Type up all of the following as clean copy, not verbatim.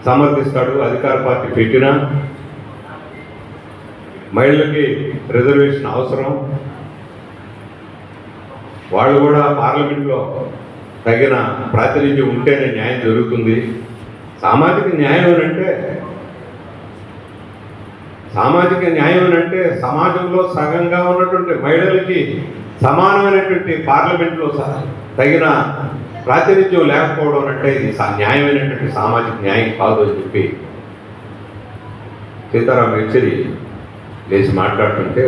సమర్థిస్తాడు. అధికార పార్టీ పెట్టినా మహిళలకి రిజర్వేషన్ అవసరం, వాళ్ళు కూడా పార్లమెంట్లో తగిన ప్రాతినిధ్యం ఉంటేనే న్యాయం జరుగుతుంది. సామాజిక న్యాయం అంటే సమాజంలో సగంగా ఉన్నటువంటి మహిళలకి సమానమైనటువంటి పార్లమెంట్లో తగిన ప్రాతినిధ్యం లేకపోవడం అంటే ఇది న్యాయమైనటువంటి సామాజిక న్యాయం కాదు అని చెప్పి సీతారాం యెచూరి లేచి మాట్లాడుతుంటే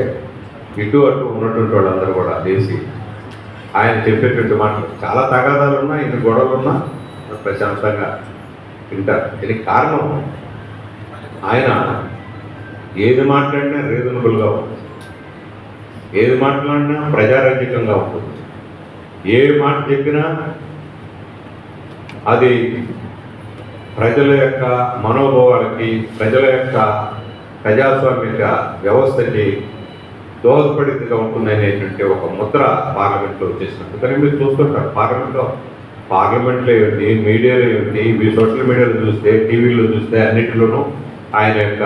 ఇటు అటు ఉన్నటువంటి వాళ్ళందరూ కూడా లేచి ఆయన చెప్పేటువంటి మాటలు చాలా తగాదాలు ఉన్నా, ఇన్ని గొడవలు ఉన్నా ప్రశాంతంగా వింటారు. దీనికి కారణం ఆయన ఏది మాట్లాడినా రీజనబుల్గా ఉంటుంది, ఏది మాట్లాడినా ప్రజారాజ్యకంగా ఉంటుంది, ఏ మాట చెప్పినా అది ప్రజల యొక్క మనోభావాలకి, ప్రజల యొక్క ప్రజాస్వామిక వ్యవస్థకి దోహదపడిగా ఉంటుందనేటువంటి ఒక ముద్ర పార్లమెంట్లో వచ్చేసినట్టు. కానీ మీరు చూస్తుంటారు పార్లమెంట్లో ఏమిటి, మీడియాలో ఏమిటి, మీ సోషల్ మీడియాలో చూస్తే, టీవీలో చూస్తే అన్నింటిలోనూ ఆయన యొక్క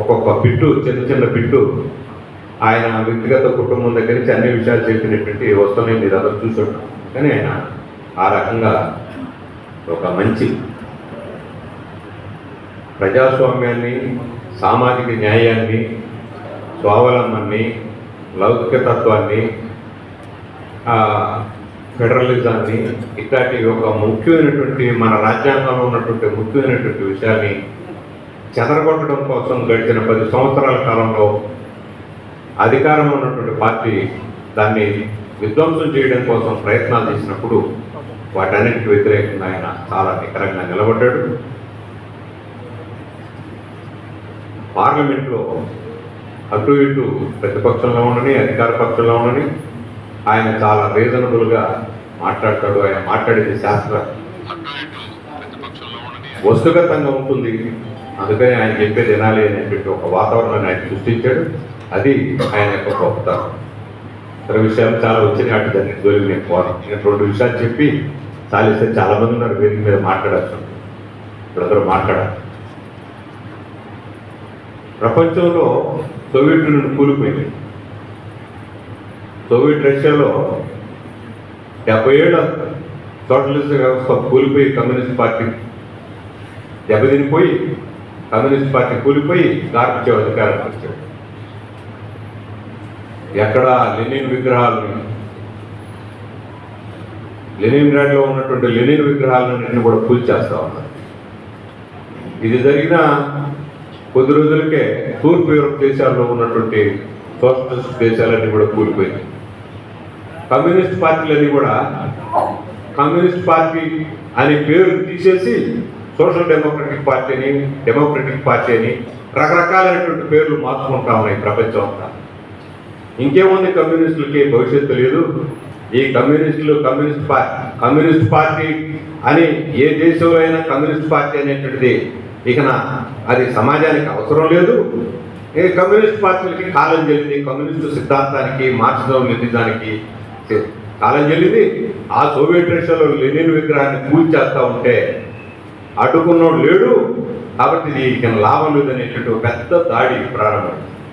ఒక్కొక్క బిట్టు, చిన్న బిట్టు ఆయన వ్యక్తిగత కుటుంబం దగ్గర నుంచి అన్ని విషయాలు చెప్పినటువంటి వస్తున్నాయి, మీరు అందరూ చూస్తుంటారు. కానీ ఆయన ఆ రకంగా ఒక మంచి ప్రజాస్వామ్యాన్ని, సామాజిక న్యాయాన్ని, స్వావలంబనాన్ని, లౌకికతత్వాన్ని, ఫెడరలిజాన్ని, ఇట్లాంటి ఒక ముఖ్యమైనటువంటి మన రాజ్యాంగంలో ఉన్నటువంటి ముఖ్యమైనటువంటి విషయాన్ని చెదరగొట్టడం కోసం గడిచిన 10 సంవత్సరాల కాలంలో అధికారంలో ఉన్నటువంటి పార్టీ దాన్ని విధ్వంసం చేయడం కోసం ప్రయత్నాలు చేసినప్పుడు వాటన్నిటికీ వ్యతిరేకంగా ఆయన చాలా నికరంగా నిలబడ్డాడు. పార్లమెంట్లో అటు ఇటు ప్రతిపక్షంలో ఉండని, అధికార పక్షంలో ఉండని ఆయన చాలా రీజనబుల్గా మాట్లాడతాడు. ఆయన మాట్లాడేది శాస్త్ర వస్తుగతంగా ఉంటుంది, అందుకని ఆయన చెప్పేది వినాలి అనేటువంటి ఒక వాతావరణాన్ని ఆయన సృష్టించాడు. అది ఆయన యొక్క గొప్పతనం. ఇతర విషయాలు చాలా వచ్చినాయి, అటు దాన్ని దొరికి నేను పోను. నేను 2 విషయాలు చెప్పి చాలిస్తే చాలామంది ఉన్నారు వేదిక మీద మాట్లాడాల్సి. ఇప్పుడందరూ మాట్లాడాలి. ప్రపంచంలో సోవియట్ యూనియన్ కూలిపోయింది. సోవియట్ రష్యాలో 70 ఏళ్ల సోషలిస్ట్ వ్యవస్థ కూలిపోయి కమ్యూనిస్ట్ పార్టీ దెబ్బతినిపోయి, కమ్యూనిస్ట్ పార్టీ కూలిపోయి గార్పిచ్చేవ్ అధికారానికి వచ్చాడు. ఎక్కడ లెనిన్ విగ్రహాలని, లెనిన్గ్రాడ్లో ఉన్నటువంటి లెనిన్ విగ్రహాలన్నింటినీ కూడా కూల్చేస్తా ఉన్నారు. ఇది జరిగిన కొద్ది రోజులకే తూర్పు యూరోప్ దేశాల్లో ఉన్నటువంటి సోషలిస్ట్ దేశాలన్నీ కూడా కూలిపోయింది. కమ్యూనిస్ట్ పార్టీలన్నీ కూడా కమ్యూనిస్ట్ పార్టీ అనే పేరు తీసేసి సోషల్ డెమోక్రటిక్ పార్టీ అని రకరకాలైనటువంటి పేర్లు మార్చుకుంటా ఉన్నాయి ప్రపంచం అంతా. ఇంకేముంది, కమ్యూనిస్టులకి భవిష్యత్తు లేదు. ఈ కమ్యూనిస్ట్ పార్టీ అని ఏ దేశంలో అయినా కమ్యూనిస్ట్ పార్టీ అనేటువంటిది ఇక అది సమాజానికి అవసరం లేదు. ఈ కమ్యూనిస్ట్ పార్టీలకి కాలం చెల్లింది, కమ్యూనిస్టు సిద్ధాంతానికి, మార్క్సిజం లెనినిజానికి కాలం చెల్లింది. ఆ సోవియట్ రష్యాలో లెనిన్ విగ్రహాన్ని కూల్చేస్తూ ఉంటే అడ్డుకున్నోడు లేడు, కాబట్టి ఇది ఇక లాభం లేదనేటువంటి పెద్ద దాడి ప్రారంభమైంది.